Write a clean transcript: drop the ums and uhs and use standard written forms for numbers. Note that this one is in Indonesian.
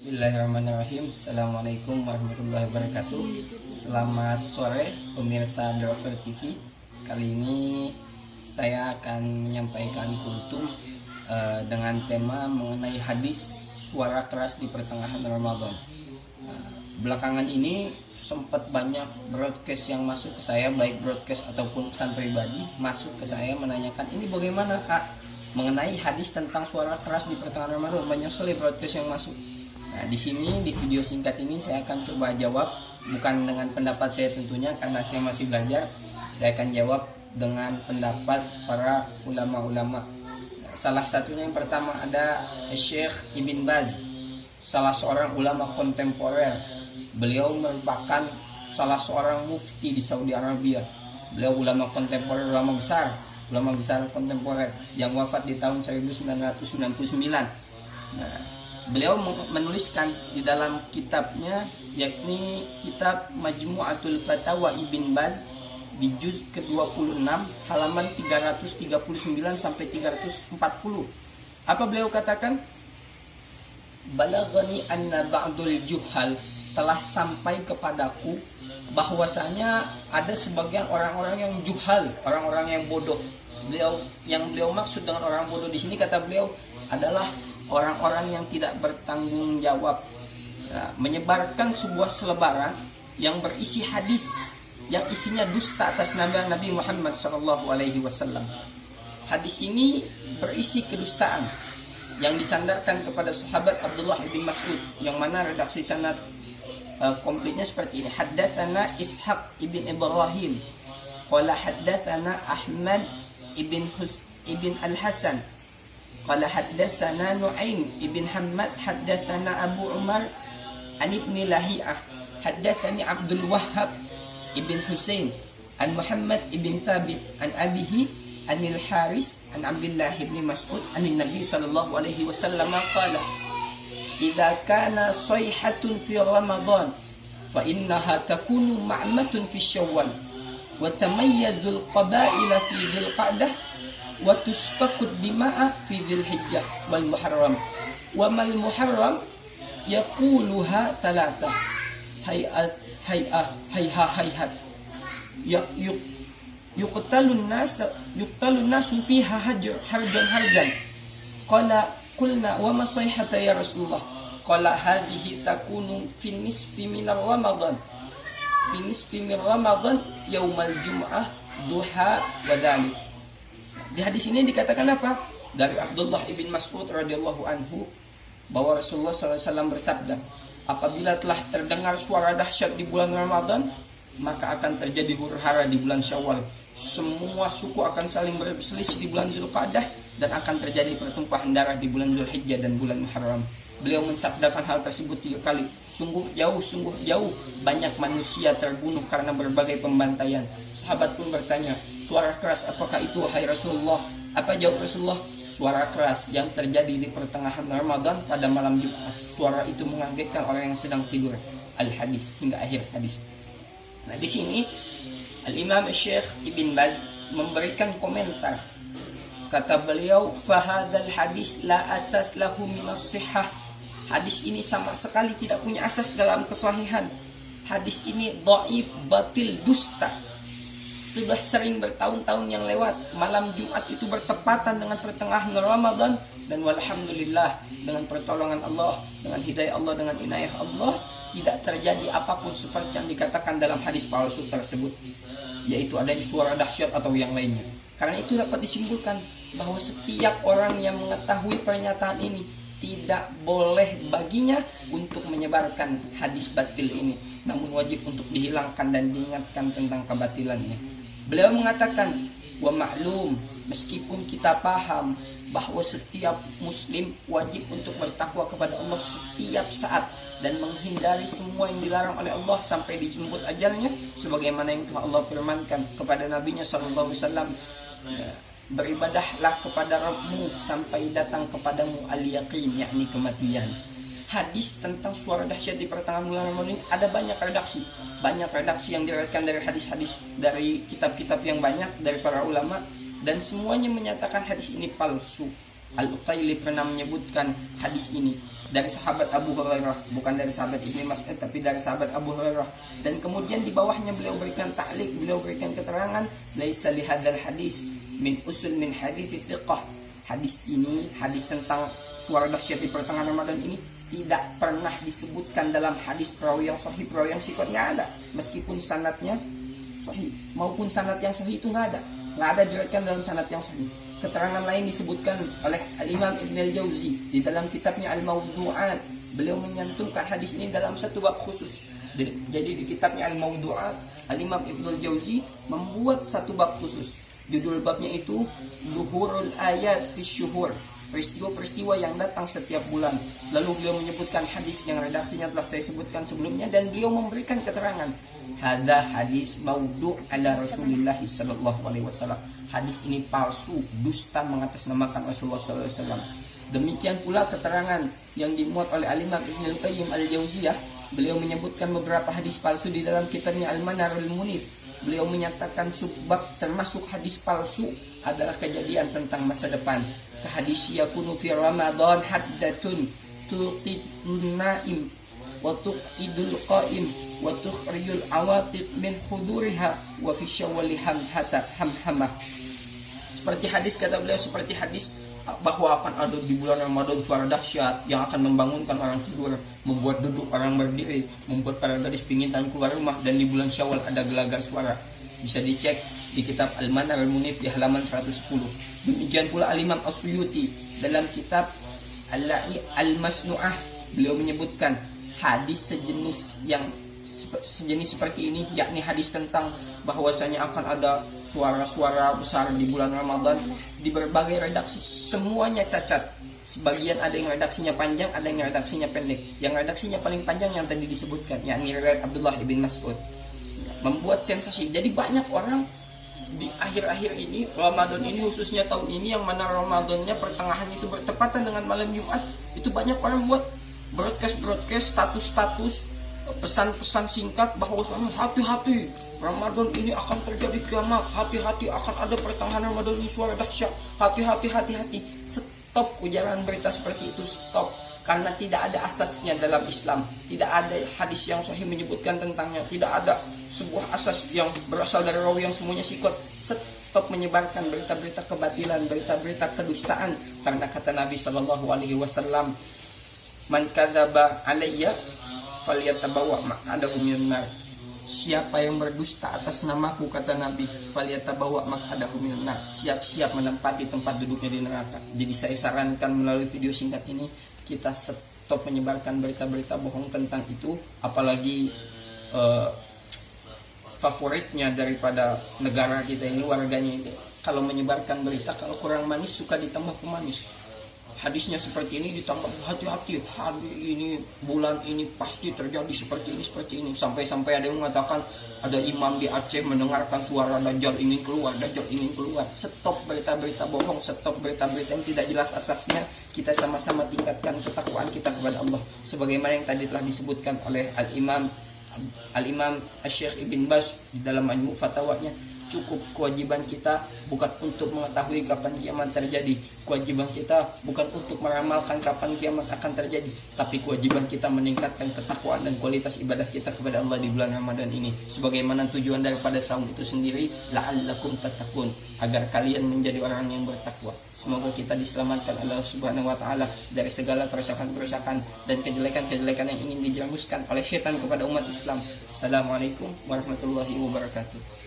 Bismillahirrahmanirrahim. Assalamualaikum warahmatullahi wabarakatuh. Selamat sore pemirsa Drover TV. Kali ini saya akan menyampaikan kultum dengan tema mengenai hadis suara keras di pertengahan Ramadan. Belakangan ini sempat banyak broadcast yang masuk ke saya, baik broadcast ataupun pesan pribadi masuk ke saya menanyakan, ini bagaimana Kak mengenai hadis tentang suara keras di pertengahan Ramadan. Banyak sekali broadcast yang masuk. Nah, di sini di video singkat ini saya akan coba jawab, bukan dengan pendapat saya tentunya karena saya masih belajar. Saya akan jawab dengan pendapat para ulama-ulama. Salah satunya yang pertama ada Syekh Ibn Baz, salah seorang ulama kontemporer. Beliau merupakan salah seorang mufti di Saudi Arabia. Beliau ulama kontemporer, ulama besar kontemporer yang wafat di tahun 1999. Nah, beliau menuliskan di dalam kitabnya, yakni kitab Majmu'atul Fatawa Ibn Baz di juz ke-26 halaman 339 sampai 340. Apa beliau katakan? Balaghani anna ba'dul juhal, telah sampai kepadaku bahwasanya ada sebagian orang-orang yang juhal, orang-orang yang bodoh. Beliau maksud dengan orang bodoh di sini, kata beliau, adalah orang-orang yang tidak bertanggung jawab, menyebarkan sebuah selebaran yang berisi hadis yang isinya dusta atas Nabi Muhammad SAW. Hadis ini berisi kedustaan yang disandarkan kepada sahabat Abdullah bin Mas'ud, yang mana redaksi sanad komplitnya seperti ini. Haddatsana Ishaq ibn Ibrahim qala haddatsana Ahmad ibn Al-Hasan qala haddatsana Nu'aim ibn Hammad haddatsana Abu Umar an ibn Lahiyah haddatsani Abdul Wahhab ibn Husain an Muhammad ibn Thabit an abihi anil Haris an Abdullah ibn Mas'ud anin Nabi sallallahu alaihi wasallam qala idza kana sayhatun fi Ramadan fa innaha takunu ma'matun fi Syawal wa tamayyazul qabaila fi Dzil Qa'dah wa tusfaqud dima'a fi Dzil Hijjah wal Muharram wa mal Muharram yaquluha thalatha hayhat yuqtalun nasu fiha harjan qulna wa ma sayhata ya Rasulullah qala hadhihi takunu fi nisfi min Ramadan yaumal jum'ah duha wa dhalik. Di hadis ini dikatakan apa? Dari Abdullah ibn Mas'ud radhiyallahu anhu bahwa Rasulullah SAW bersabda, apabila telah terdengar suara dahsyat di bulan Ramadan, maka akan terjadi huru-hara di bulan Syawal. Semua suku akan saling berselisih di bulan Dzulqa'dah, dan akan terjadi pertumpahan darah di bulan Dzulhijjah dan bulan Muharram. Beliau mensabdakan hal tersebut 3 kali. Sungguh jauh banyak manusia terbunuh karena berbagai pembantaian. Sahabat pun bertanya, suara keras apakah itu wahai Rasulullah? Apa jawab Rasulullah? Suara keras yang terjadi di pertengahan Ramadan pada malam Jumat. Suara itu mengagetkan orang yang sedang tidur. Al-hadis, hingga akhir hadis. Nah, di sini Al-Imam Syekh Ibn Baz memberikan komentar. Kata beliau, fahadal hadis la asas lahu minas sihah. Hadis ini sama sekali tidak punya asas dalam kesahihan. Hadis ini dhaif, batil, dusta. Sudah sering bertahun-tahun yang lewat, malam Jumat itu bertepatan dengan pertengahan Ramadan, dan walhamdulillah dengan pertolongan Allah, dengan hidayah Allah, dengan inayah Allah, tidak terjadi apapun seperti yang dikatakan dalam hadis palsu tersebut, yaitu adanya suara dahsyat atau yang lainnya. Karena itu dapat disimpulkan bahwa setiap orang yang mengetahui pernyataan ini, tidak boleh baginya untuk menyebarkan hadis batil ini, namun wajib untuk dihilangkan dan diingatkan tentang kebatilannya. Beliau mengatakan, wa ma'lum, meskipun kita paham bahwa setiap muslim wajib untuk bertakwa kepada Allah setiap saat dan menghindari semua yang dilarang oleh Allah sampai dijemput ajalnya, sebagaimana yang telah Allah firmankan kepada Nabi-Nya SAW, beribadahlah kepada Rabbmu sampai datang kepadamu al-yaqin, yakni kematian. Hadis tentang suara dahsyat di pertengahan bulan Ramadan ada banyak redaksi yang diriwayatkan dari hadis-hadis dari kitab-kitab yang banyak dari para ulama, dan semuanya menyatakan hadis ini palsu. Al-Uqayli pernah menyebutkan hadis ini dari sahabat Abu Hurairah, bukan dari sahabat Ibnu Mas'ud tapi dari sahabat Abu Hurairah. Dan kemudian di bawahnya beliau berikan ta'liq, beliau berikan keterangan, laisa li hadzal hadis min usul min hadits fiqh. Hadis ini, hadis tentang suara dahsyat di pertengahan Ramadan ini tidak pernah disebutkan dalam hadis perawi yang sahih, perawi yang sikot, nggak ada. Meskipun sanadnya sahih maupun sanad yang sahih itu nggak ada diriwayatkan dalam sanad yang sahih. Keterangan lain disebutkan oleh Al-Imam Ibn Al-Jauzi di dalam kitabnya Al-Mawdu'at. Beliau menyantumkan hadis ini dalam satu bab khusus. Jadi di kitabnya Al-Mawdu'at, Al-Imam Ibn Al-Jauzi membuat satu bab khusus. Judul babnya itu Zuhurul Ayat fi Syuhur, peristiwa-peristiwa yang datang setiap bulan. Lalu beliau menyebutkan hadis yang redaksinya telah saya sebutkan sebelumnya, dan beliau memberikan keterangan, hadza hadis maudhu' ala Rasulillah sallallahu alaihi wasallam. Hadis ini palsu, dusta mengatasnamakan Rasulullah sallallahu alaihi wasallam. Demikian pula keterangan yang dimuat oleh Al-Imam Ibnu Qayyim Al-Jauziyah. Beliau menyebutkan beberapa hadis palsu di dalam kitabnya Al-Manarul Munif. Beliau menyatakan subbab termasuk hadis palsu adalah kejadian tentang masa depan. Hadis yakunu fi Ramadan haddatun tuqidun naim wa tuqidul qaim wa tukhrijul awatiq min huduriha wa fi syawali hamhamah. Seperti hadis, kata beliau, seperti hadis bahwa akan ada di bulan Ramadan suara dahsyat yang akan membangunkan orang tidur, membuat duduk orang berdiri, membuat para gadis pingintan keluar rumah, dan di bulan Syawal ada gelagar suara. Bisa dicek di kitab Al-Manar Al-Munif di halaman 110. Demikian pula Al-Imam As-Suyuti dalam kitab Al-Masnu'ah, beliau menyebutkan hadis sejenis seperti ini, yakni hadis tentang bahwasanya akan ada suara-suara besar di bulan Ramadan di berbagai redaksi, semuanya cacat. Sebagian ada yang redaksinya panjang, ada yang redaksinya pendek. Yang redaksinya paling panjang yang tadi disebutkan, yakni riwayat Abdullah bin Mas'ud, membuat sensasi. Jadi banyak orang di akhir-akhir ini, Ramadan ini khususnya tahun ini, yang mana Ramadannya pertengahan itu bertepatan dengan malam Jumat, itu banyak orang buat broadcast, status-status, pesan-pesan singkat bahwa hati-hati Ramadan ini akan terjadi kiamat, hati-hati akan ada pertengahan Ramadan ini suara dahsyat, hati-hati. Stop ujaran berita seperti itu, stop. Karena tidak ada asasnya dalam Islam, tidak ada hadis yang sahih menyebutkan tentangnya, tidak ada sebuah asas yang berasal dari rawi yang semuanya sikot. Stop menyebarkan berita-berita kebatilan, berita-berita kedustaan, karena kata Nabi sallallahu alaihi wasallam, man kadzaba alayya falyatabawa maq'adahu minan nar. Siapa yang berdusta atas namaku, kata Nabi, falyatabawa maq'adahu minan nar, siap-siap menempati tempat duduknya di neraka. Jadi saya sarankan melalui video singkat ini, kita stop menyebarkan berita-berita bohong tentang itu. Apalagi favoritnya daripada negara kita ini, warganya itu, kalau menyebarkan berita, kalau kurang manis suka ditambah pemanis. Hadisnya seperti ini ditambah hati-hati, hari ini, bulan ini pasti terjadi seperti ini. Sampai ada yang mengatakan ada imam di Aceh mendengarkan suara Dajjal ingin keluar. Stop berita-berita bohong, stop berita-berita yang tidak jelas asasnya. Kita sama-sama tingkatkan ketakwaan kita kepada Allah, sebagaimana yang tadi telah disebutkan oleh Al-Imam Asy-Syaikh Ibn Baz di dalam Majmu' Fatawanya. Cukup kewajiban kita bukan untuk mengetahui kapan kiamat terjadi, kewajiban kita bukan untuk meramalkan kapan kiamat akan terjadi, tapi kewajiban kita meningkatkan ketakwaan dan kualitas ibadah kita kepada Allah di bulan Ramadan ini. Sebagaimana tujuan daripada saum itu sendiri, la'allakum tattaqun, agar kalian menjadi orang yang bertakwa. Semoga kita diselamatkan Allah Subhanahu wa taala dari segala kerusakan-kerusakan dan kejelekan-kejelekan yang ingin dijerumuskan oleh setan kepada umat Islam. Assalamualaikum warahmatullahi wabarakatuh.